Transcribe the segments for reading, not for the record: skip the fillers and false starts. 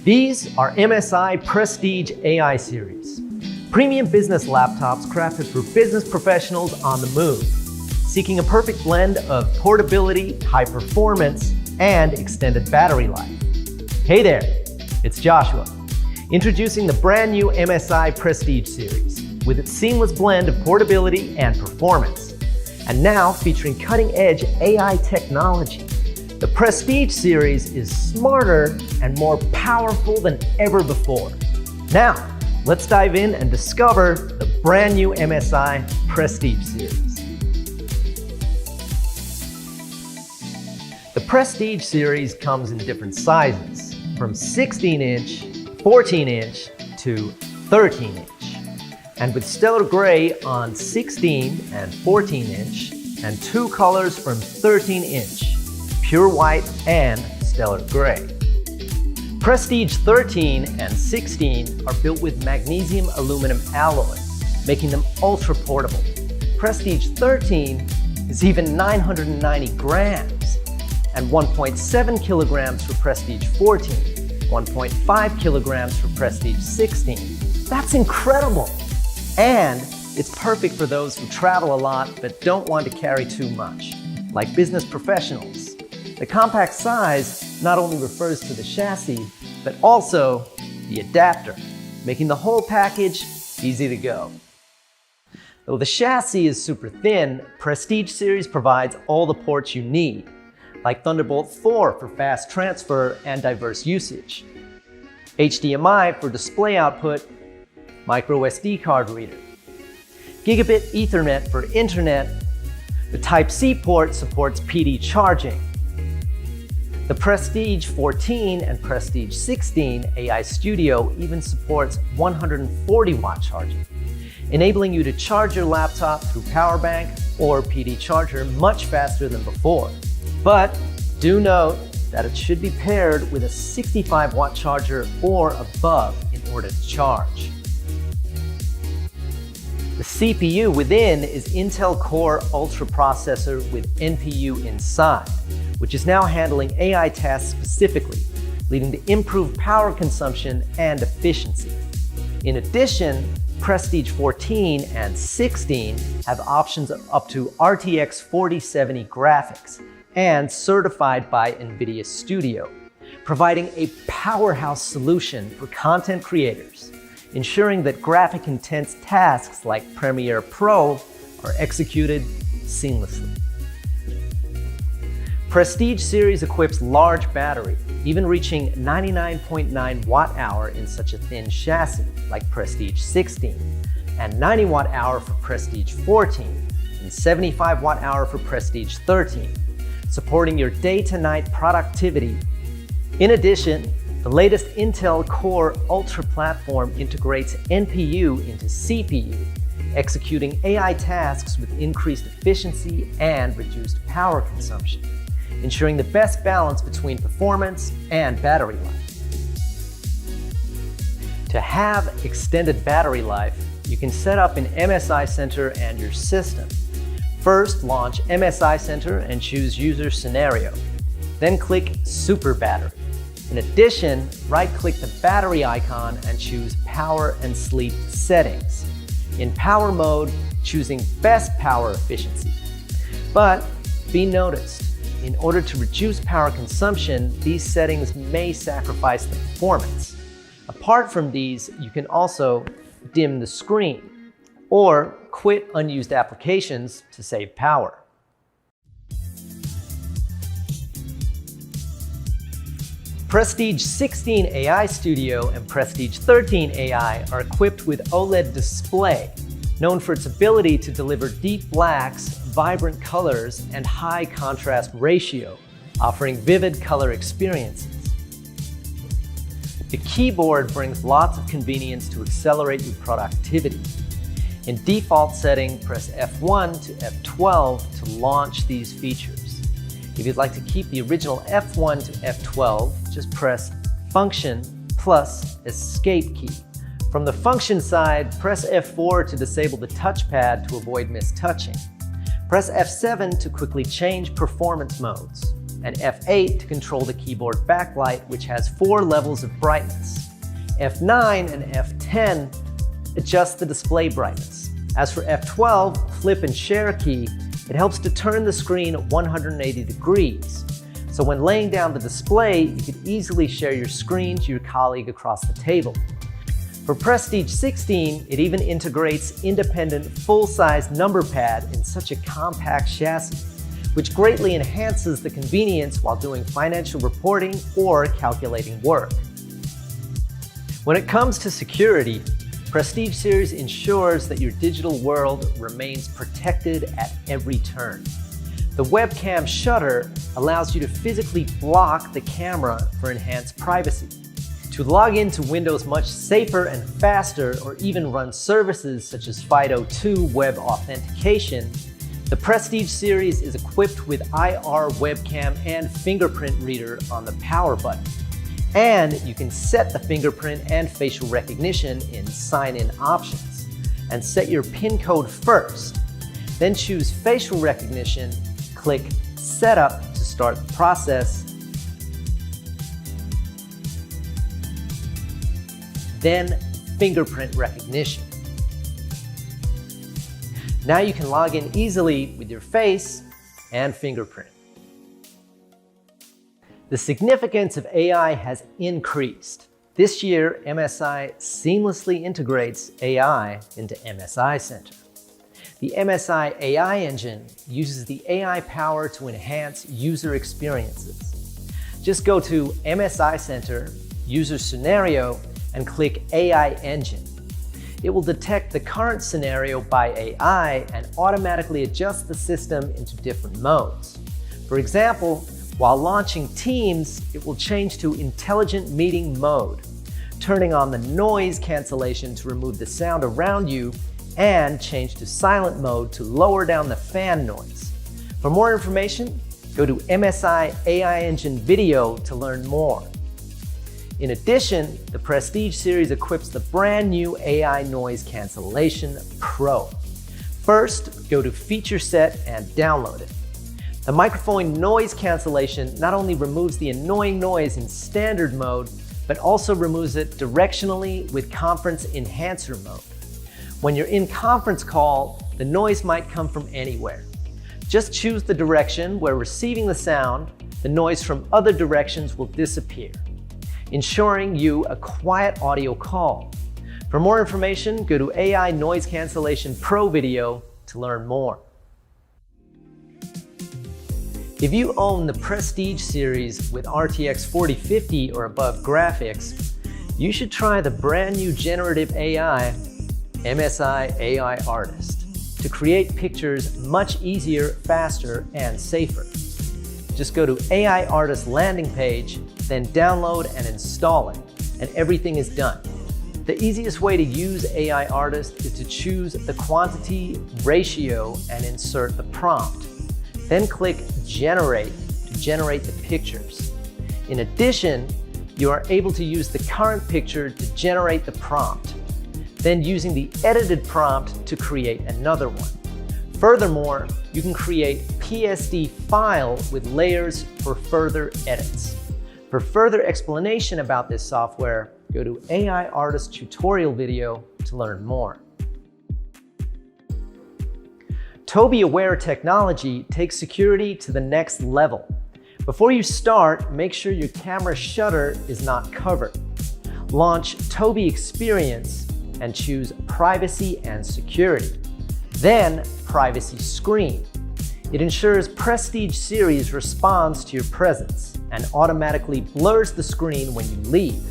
These are MSI Prestige AI series, premium business laptops crafted for business professionals on the move, seeking a perfect blend of portability, high performance, and extended battery life. Hey there, it's Joshua, introducing the brand new MSI Prestige series with its seamless blend of portability and performance, and now featuring cutting-edge AI technology. The Prestige series is smarter and more powerful than ever before. Now, let's dive in and discover the brand new MSI Prestige series. The Prestige series comes in different sizes, from 16-inch, 14-inch, to 13-inch, and with stellar gray on 16 and 14-inch, and two colors from 13-inch. Pure white and stellar gray. Prestige 13 and 16 are built with magnesium aluminum alloy, making them ultra portable. Prestige 13 is even 990 grams, and 1.7 kilograms for Prestige 14, 1.5 kilograms for Prestige 16. That's incredible! And it's perfect for those who travel a lot but don't want to carry too much, like business professionals. The compact size not only refers to the chassis, but also the adapter, making the whole package easy to go. Though the chassis is super thin, Prestige series provides all the ports you need, like Thunderbolt 4 for fast transfer and diverse usage, HDMI for display output, micro SD card reader, Gigabit Ethernet for internet. The Type-C port supports PD charging. The Prestige 14 and Prestige 16 AI Studio even supports 140-watt charging, enabling you to charge your laptop through power bank or PD charger much faster than before. But do note that it should be paired with a 65-watt charger or above in order to charge. The CPU within is Intel Core Ultra processor with NPU inside, which is now handling AI tasks specifically, leading to improved power consumption and efficiency. In addition, Prestige 14 and 16 have options of up to RTX 4070 graphics and certified by NVIDIA Studio, providing a powerhouse solution for content creators, ensuring that graphic-intense tasks like Premiere Pro are executed seamlessly. Prestige series equips large battery, even reaching 99.9 watt-hour in such a thin chassis like Prestige 16, and 90 watt-hour for Prestige 14, and 75 watt-hour for Prestige 13, supporting your day-to-night productivity. In addition, the latest Intel Core Ultra platform integrates NPU into CPU, executing AI tasks with increased efficiency and reduced power consumption, ensuring the best balance between performance and battery life. To have extended battery life, you can set up an MSI Center and your system. First, launch MSI Center and choose User Scenario. Then click Super Battery. In addition, right-click the battery icon and choose Power and Sleep Settings. In Power mode, choosing Best Power Efficiency. But be noticed, in order to reduce power consumption, these settings may sacrifice the performance. Apart from these, you can also dim the screen or quit unused applications to save power. Prestige 16 AI Studio and Prestige 13 AI are equipped with OLED Display, known for its ability to deliver deep blacks, vibrant colors, and high contrast ratio, offering vivid color experiences. The keyboard brings lots of convenience to accelerate your productivity. In default setting, press F1 to F12 to launch these features. If you'd like to keep the original F1 to F12, just press Function plus Escape key. From the function side, press F4 to disable the touchpad to avoid mistouching. Press F7 to quickly change performance modes. and F8 to control the keyboard backlight, which has 4 levels of brightness. F9 and F10 adjust the display brightness. As for F12, flip and share key, it helps to turn the screen 180 degrees. So when laying down the display, you can easily share your screen to your colleague across the table. For Prestige 16, it even integrates independent full-size Numberpad in such a compact chassis, which greatly enhances the convenience while doing financial reporting or calculating work. When it comes to security, Prestige Series ensures that your digital world remains protected at every turn. The webcam shutter allows you to physically block the camera for enhanced privacy. To log into Windows much safer and faster, or even run services such as FIDO2 web authentication, the Prestige Series is equipped with IR webcam and fingerprint reader on the power button. And you can set the fingerprint and facial recognition in sign-in options, and set your PIN code first. Then choose facial recognition, click Setup to start the process, then fingerprint recognition. Now you can log in easily with your face and fingerprint. The significance of AI has increased. This year, MSI seamlessly integrates AI into MSI Center. The MSI AI Engine uses the AI power to enhance user experiences. Just go to MSI Center, User Scenario, and click AI Engine. It will detect the current scenario by AI and automatically adjust the system into different modes. For example, while launching Teams, it will change to Intelligent Meeting Mode, turning on the noise cancellation to remove the sound around you, and change to Silent Mode to lower down the fan noise. For more information, go to MSI AI Engine video to learn more. In addition, the Prestige Series equips the brand new AI Noise Cancellation Pro. First, go to Feature Set and download it. The microphone noise cancellation not only removes the annoying noise in standard mode, but also removes it directionally with Conference Enhancer mode. When you're in conference call, the noise might come from anywhere. Just choose the direction where receiving the sound, the noise from other directions will disappear, ensuring you a quiet audio call. For more information, go to AI Noise Cancellation Pro video to learn more. If you own the Prestige series with RTX 4050 or above graphics, you should try the brand new generative AI, MSI AI Artist, to create pictures much easier, faster, and safer. Just go to AI Artist landing page, then download and install it, and everything is done. The easiest way to use AI Artist is to choose the quantity, ratio, and insert the prompt. Then click Generate to generate the pictures. In addition, you are able to use the current picture to generate the prompt, then using the edited prompt to create another one. Furthermore, you can create PSD file with layers for further edits. For further explanation about this software, go to AI Artist tutorial video to learn more. Tobii Aware technology takes security to the next level. Before you start, make sure your camera shutter is not covered. Launch Tobii Experience and choose Privacy and Security. Then Privacy Screen. It ensures Prestige Series responds to your presence and automatically blurs the screen when you leave.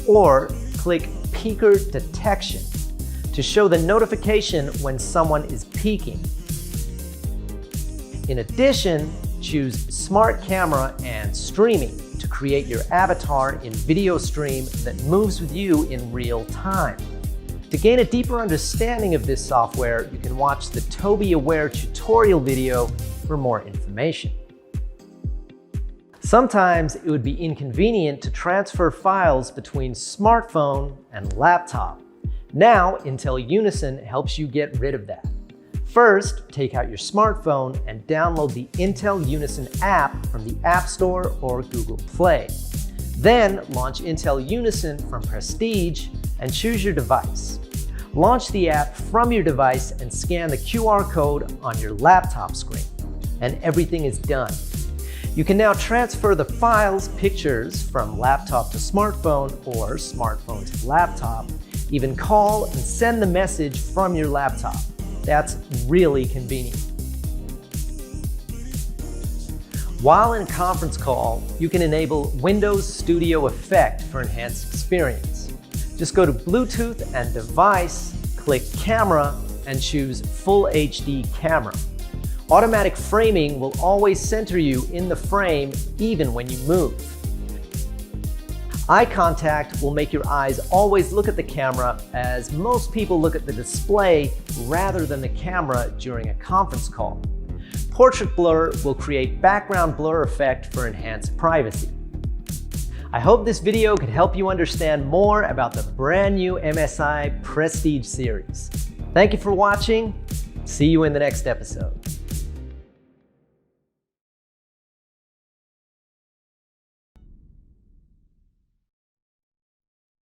Or click Peeker Detection to show the notification when someone is peeking. In addition, choose Smart Camera and Streaming to create your avatar in video stream that moves with you in real time. To gain a deeper understanding of this software, you can watch the Tobii Aware tutorial video for more information. Sometimes it would be inconvenient to transfer files between smartphone and laptop. Now, Intel Unison helps you get rid of that. First, take out your smartphone and download the Intel Unison app from the App Store or Google Play. Then, launch Intel Unison from Prestige and choose your device. Launch the app from your device and scan the QR code on your laptop screen, and everything is done. You can now transfer the files, pictures, from laptop to smartphone or smartphone to laptop, even call and send the message from your laptop. That's really convenient. While in a conference call, you can enable Windows Studio Effect for enhanced experience. Just go to Bluetooth and Device, click Camera, and choose Full HD Camera. Automatic framing will always center you in the frame even when you move. Eye contact will make your eyes always look at the camera, as most people look at the display rather than the camera during a conference call. Portrait blur will create background blur effect for enhanced privacy. I hope this video could help you understand more about the brand new MSI Prestige series. Thank you for watching. See you in the next episode.